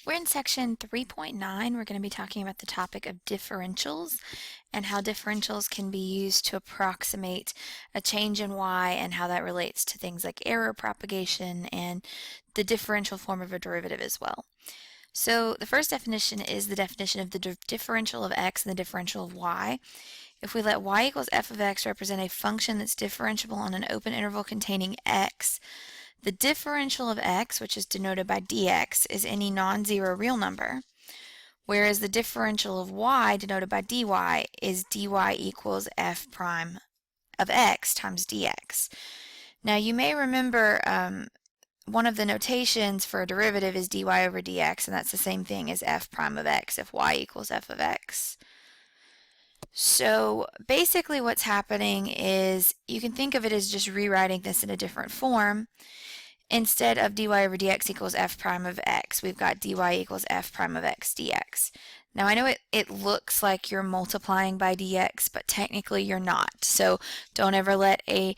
We're in section 3.9. We're going to be talking about the topic of differentials and how differentials can be used to approximate a change in y and how that relates to things like error propagation and the differential form of a derivative as well. So the first definition is the definition of the differential of x and the differential of y. If we let y equals f of x represent a function that's differentiable on an open interval containing x, the differential of x, which is denoted by dx, is any non-zero real number, whereas the differential of y, denoted by dy, is dy equals f prime of x times dx. Now you may remember one of the notations for a derivative is dy over dx, and that's the same thing as f prime of x if y equals f of x. So basically what's happening is you can think of it as just rewriting this in a different form. Instead of dy over dx equals f prime of x, we've got dy equals f prime of x dx. Now I know it looks like you're multiplying by dx, but technically you're not. So don't ever let a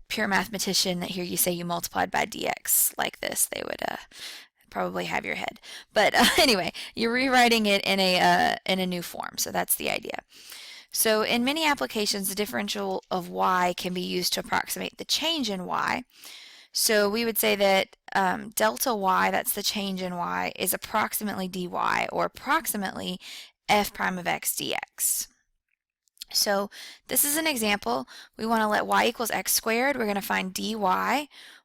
pure mathematician hear you say you multiplied by dx like this. They would probably have your head. But anyway, you're rewriting it in a new form, so that's the idea. So in many applications, the differential of y can be used to approximate the change in y. So we would say that delta y, that's the change in y, is approximately dy, or approximately f prime of x dx. So this is an example. We want to let y equals x squared. We're going to find dy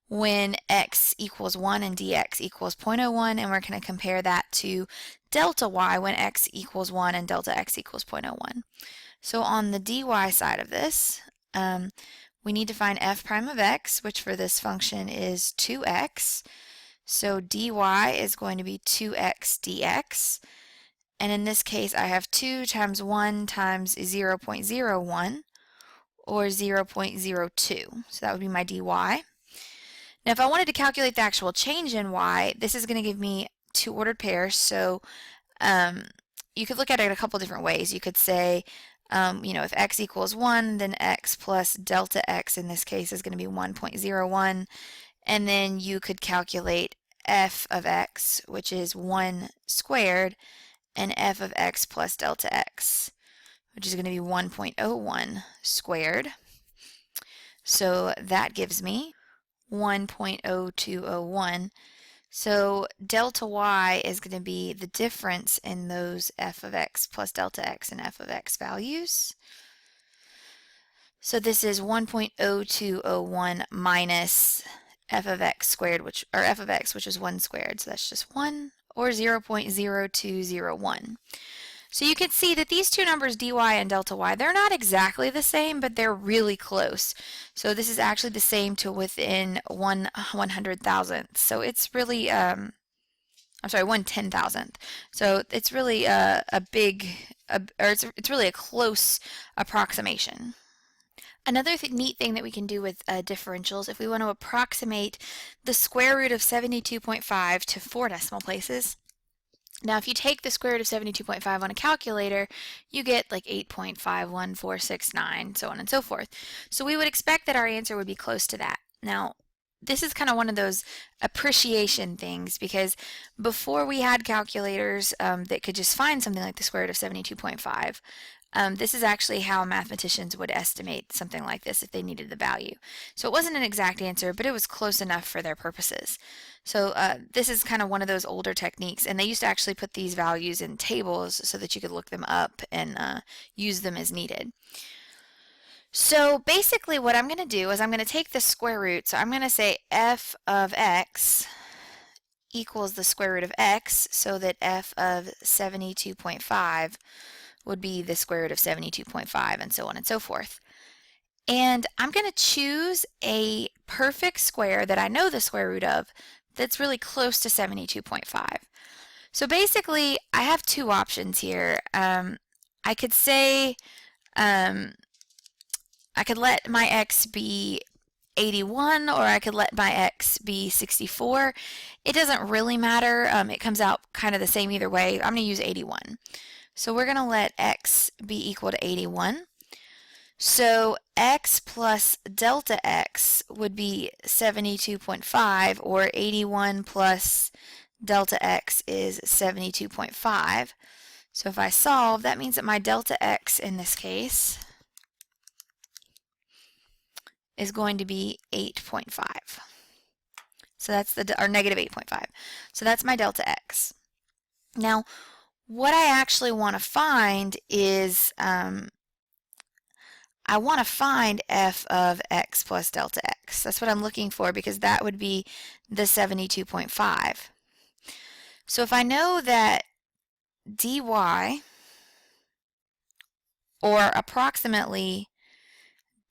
when x equals 1 and dx equals 0.01, and we're going to compare that to delta y when x equals 1 and delta x equals 0.01. So on the dy side of this, we need to find f prime of x, which for this function is 2x. So dy is going to be 2x dx. And in this case, I have 2 times 1 times 0.01, or 0.02. So that would be my dy. Now, if I wanted to calculate the actual change in y, this is going to give me two ordered pairs. So you could look at it a couple different ways. You could say, if x equals 1, then x plus delta x in this case is going to be 1.01, and then you could calculate f of x, which is 1 squared, and f of x plus delta x, which is going to be 1.01 squared. So that gives me 1.0201. So delta y is going to be the difference in those f of x plus delta x and f of x values. So this is 1.0201 minus f of x squared, which is 1 squared. So that's just 1, or 0.0201. So you can see that these two numbers, dy and delta y, they're not exactly the same, but they're really close. So this is actually the same to within 1/100,000th. So it's really, I'm sorry, 1/10,000th. So it's really it's really a close approximation. Another neat thing that we can do with differentials, if we want to approximate the square root of 72.5 to 4 decimal places. Now, if you take the square root of 72.5 on a calculator, you get like 8.51469, so on and so forth. So we would expect that our answer would be close to that. Now, this is kind of one of those appreciation things, because before we had calculators that could just find something like the square root of 72.5, this is actually how mathematicians would estimate something like this if they needed the value. So it wasn't an exact answer, but it was close enough for their purposes. So this is kind of one of those older techniques, and they used to actually put these values in tables so that you could look them up and use them as needed. So basically what I'm going to do is I'm going to take the square root. So I'm going to say f of x equals the square root of x, so that f of 72.5 would be the square root of 72.5, and so on and so forth. And I'm going to choose a perfect square that I know the square root of that's really close to 72.5. So basically, I have two options here. I could say, I could let my x be 81, or I could let my x be 64. It doesn't really matter. It comes out kind of the same either way. I'm going to use 81. So we're going to let x be equal to 81. So x plus delta x would be 72.5, or 81 plus delta x is 72.5. So if I solve, that means that my delta x in this case is going to be 8.5. So that's or negative 8.5. So that's my delta x. Now, what I actually want to find is I want to find f of x plus delta x. That's what I'm looking for because that would be the 72.5. So if I know that dy, or approximately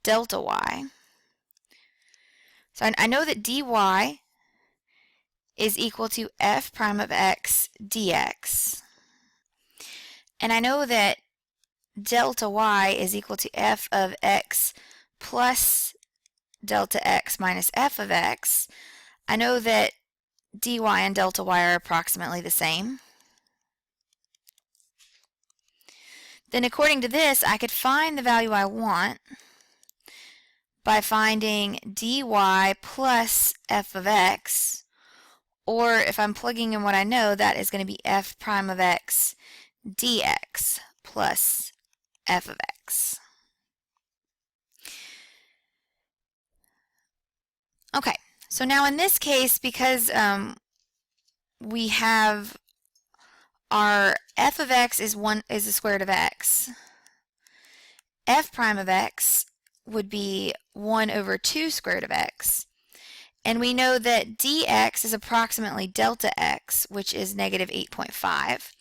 delta y, so I know that dy is equal to f prime of x dx, and I know that delta y is equal to f of x plus delta x minus f of x. I know that dy and delta y are approximately the same. Then according to this, I could find the value I want by finding dy plus f of x, or if I'm plugging in what I know, that is going to be f prime of x dx plus f of x. Okay, so now in this case, because we have our f of x is the square root of x, f prime of x would be 1 over 2 square root of x, and we know that dx is approximately delta x, which is negative 8.5.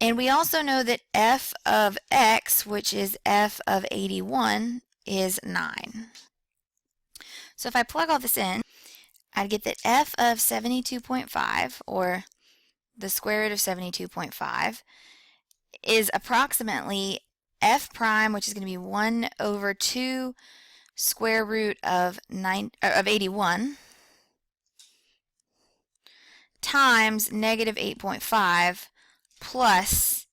And we also know that f of x, which is f of 81, is 9. So if I plug all this in, I'd get that f of 72.5, or the square root of 72.5, is approximately f prime, which is going to be 1 over 2 square root of 81, times negative 8.5 plus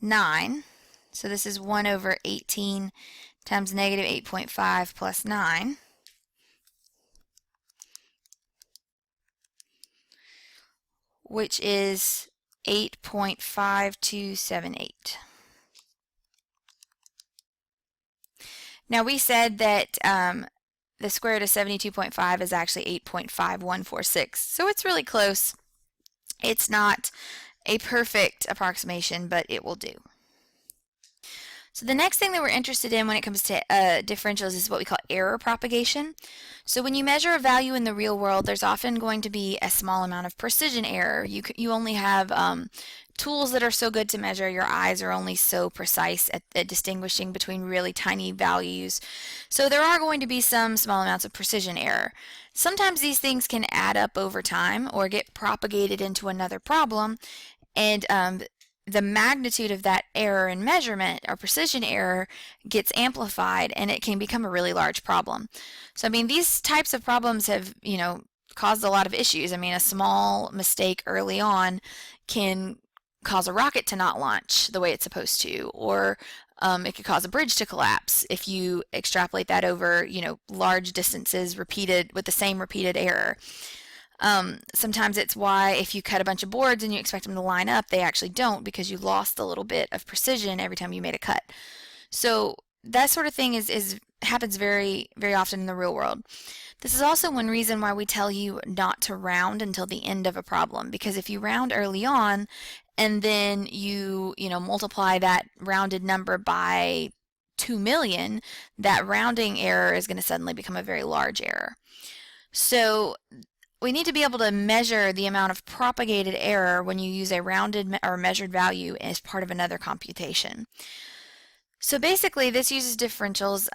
9. So this is 1 over 18 times negative 8.5 plus 9. Which is 8.5278. Now we said that the square root of 72.5 is actually 8.5146. So it's really close. It's not a perfect approximation, but it will do. So the next thing that we're interested in when it comes to differentials is what we call error propagation. So when you measure a value in the real world, there's often going to be a small amount of precision error. You only have tools that are so good to measure. Your eyes are only so precise at distinguishing between really tiny values. So there are going to be some small amounts of precision error. Sometimes these things can add up over time or get propagated into another problem, and the magnitude of that error in measurement or precision error gets amplified, and it can become a really large problem. So I mean, these types of problems have, caused a lot of issues. I mean, a small mistake early on can cause a rocket to not launch the way it's supposed to, or it could cause a bridge to collapse if you extrapolate that over, large distances repeated with the same repeated error. Sometimes it's why if you cut a bunch of boards and you expect them to line up, they actually don't, because you lost a little bit of precision every time you made a cut. So that sort of thing happens very, very often in the real world. This is also one reason why we tell you not to round until the end of a problem, because if you round early on and then you multiply that rounded number by 2 million, that rounding error is going to suddenly become a very large error. So we need to be able to measure the amount of propagated error when you use a rounded or measured value as part of another computation. So basically this uses differentials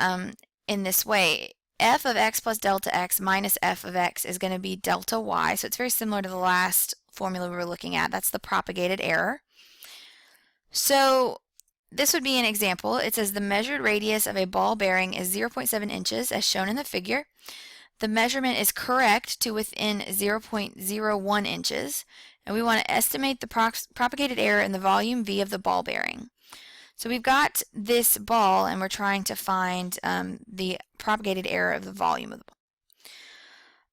in this way. F of x plus delta x minus f of x is going to be delta y. So it's very similar to the last formula we were looking at. That's the propagated error. So this would be an example. It says the measured radius of a ball bearing is 0.7 inches as shown in the figure. The measurement is correct to within 0.01 inches, and we want to estimate the propagated error in the volume V of the ball bearing. So we've got this ball, and we're trying to find the propagated error of the volume of the ball.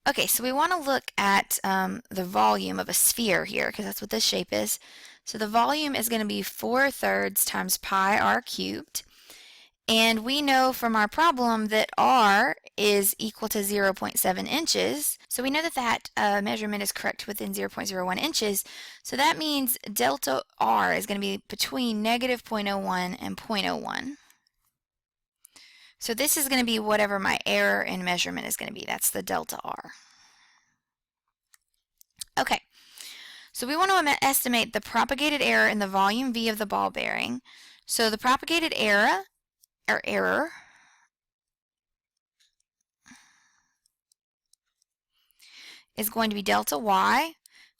Okay, so we want to look at the volume of a sphere here, because that's what this shape is. So the volume is going to be 4/3 times pi r cubed. And we know from our problem that r is equal to 0.7 inches. So we know that that measurement is correct within 0.01 inches. So that means delta r is going to be between negative 0.01 and 0.01. So this is going to be whatever my error in measurement is going to be. That's the delta r. Okay, so we want to estimate the propagated error in the volume V of the ball bearing. So the propagated error is going to be delta y,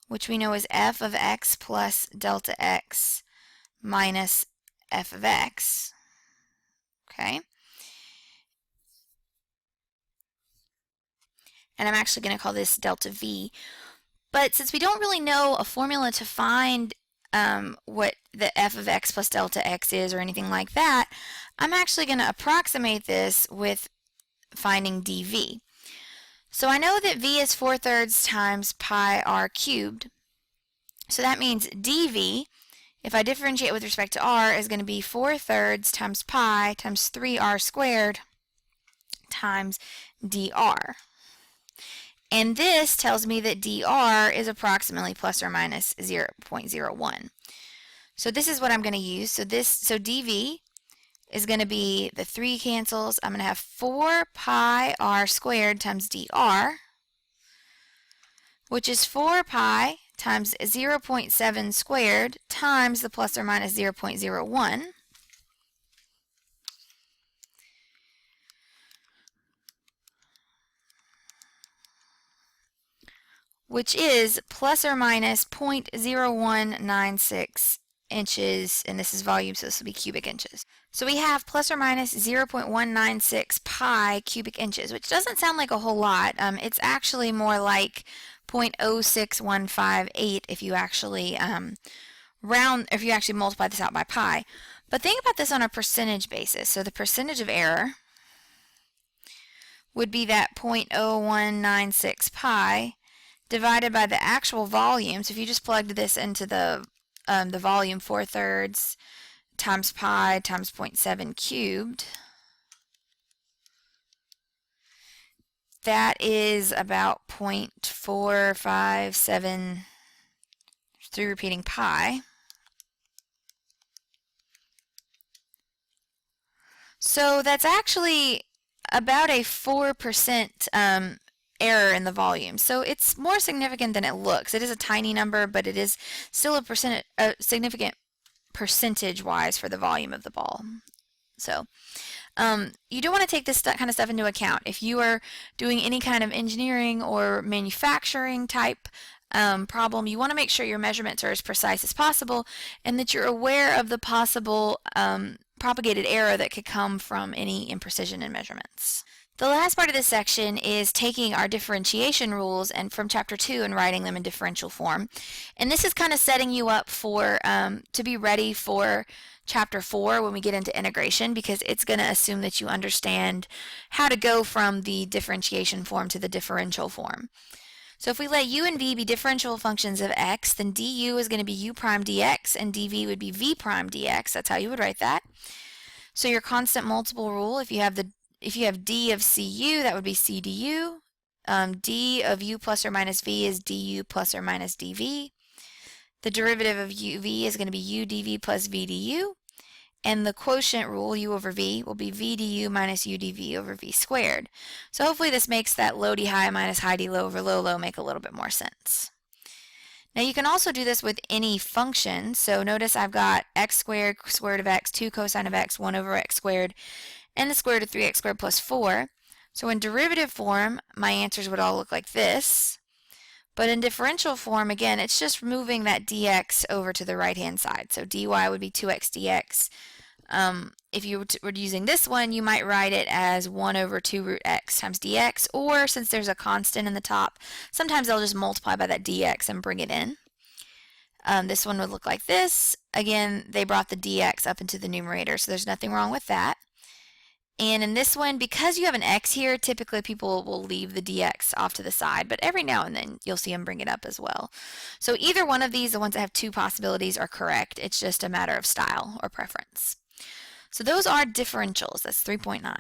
which we know is f of x plus delta x minus f of x. Okay. And I'm actually going to call this delta v. But since we don't really know a formula to find what the f of x plus delta x is or anything like that, I'm actually going to approximate this with finding dv. So I know that v is 4/3 times pi r cubed. So that means dv, if I differentiate with respect to r, is going to be 4/3 times pi times 3r squared times dr. And this tells me that dr is approximately plus or minus 0.01. So this is what I'm going to use. So dv is going to be, the 3 cancels, I'm going to have 4 pi r squared times dr, which is 4 pi times 0.7 squared times the plus or minus 0.01, which is plus or minus 0.0196 inches, and this is volume, so this will be cubic inches. So we have plus or minus 0.196 pi cubic inches, which doesn't sound like a whole lot. It's actually more like 0.06158 if you actually if you actually multiply this out by pi. But think about this on a percentage basis. So the percentage of error would be that 0.0196 pi divided by the actual volume. So if you just plugged this into the volume, 4/3 times pi times 0.7 cubed, that is about 0.457 through repeating pi. So that's actually about a 4% error in the volume. So it's more significant than it looks. It is a tiny number, but it is still a significant percentage-wise for the volume of the ball. So you do want to take this kind of stuff into account. If you are doing any kind of engineering or manufacturing type problem, you want to make sure your measurements are as precise as possible and that you're aware of the possible propagated error that could come from any imprecision in measurements. The last part of this section is taking our differentiation rules and from chapter 2 and writing them in differential form. And this is kind of setting you up for to be ready for chapter 4 when we get into integration, because it's going to assume that you understand how to go from the differentiation form to the differential form. So if we let u and v be differential functions of x, then du is going to be u prime dx and dv would be v prime dx. That's how you would write that. So your constant multiple rule, if you have d of cu, that would be c du. D of u plus or minus v is du plus or minus dv. The derivative of uv is going to be u dv plus v du. And the quotient rule, u over v, will be v du minus u dv over v squared. So hopefully this makes that low d high minus high d low over low low make a little bit more sense. Now you can also do this with any function. So notice I've got x squared, square root of x, 2 cosine of x, 1 over x squared, and the square root of 3x squared plus 4. So in derivative form, my answers would all look like this. But in differential form, again, it's just moving that dx over to the right-hand side. So dy would be 2x dx. If you were using this one, you might write it as 1 over 2 root x times dx, or since there's a constant in the top, sometimes they'll just multiply by that dx and bring it in. This one would look like this. Again, they brought the dx up into the numerator, so there's nothing wrong with that. And in this one, because you have an x here, typically people will leave the dx off to the side, but every now and then you'll see them bring it up as well. So either one of these, the ones that have two possibilities, are correct. It's just a matter of style or preference. So those are differentials. That's 3.9.